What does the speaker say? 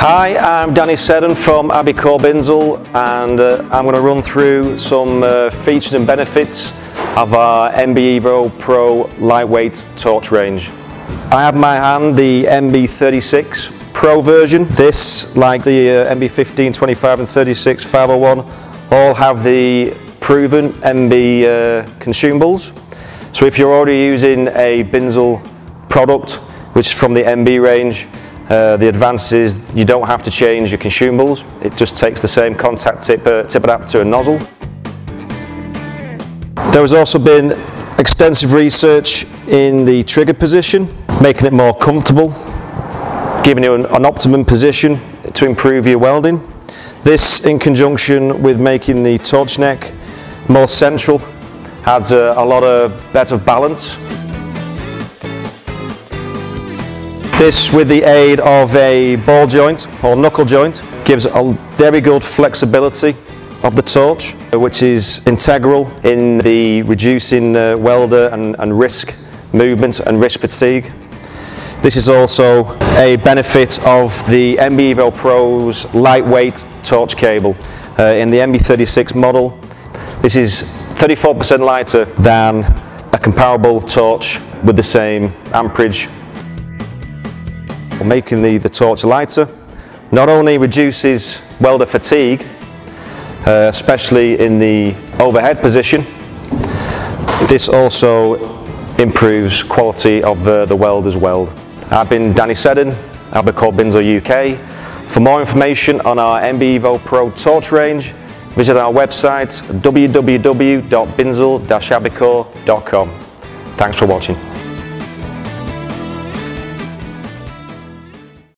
Hi, I'm Danny Seddon from Abico Binzel, and I'm going to run through some features and benefits of our MB EVO PRO lightweight torch range. I have in my hand the MB36 Pro version. This, like the MB15, 25 and 36, 501, all have the proven MB consumables. So if you're already using a Binzel product, which is from the MB range, the advantage is you don't have to change your consumables. It just takes the same contact tip adapter and nozzle. There has also been extensive research in the trigger position, making it more comfortable, giving you an optimum position to improve your welding. This, in conjunction with making the torch neck more central, adds a lot of better balance. This, with the aid of a ball joint or knuckle joint, gives a very good flexibility of the torch, which is integral in the reducing welder and risk movement and risk fatigue. This is also a benefit of the MB EVO PRO's lightweight torch cable. In the MB36 model, this is 34% lighter than a comparable torch with the same amperage. Making the torch lighter not only reduces welder fatigue, especially in the overhead position, this also improves quality of the welder's weld. I've been Danny Seddon, Abico Binzel UK. For more information on our MB EVO PRO torch range, visit our website www.binzel-abico.com. Thanks for watching.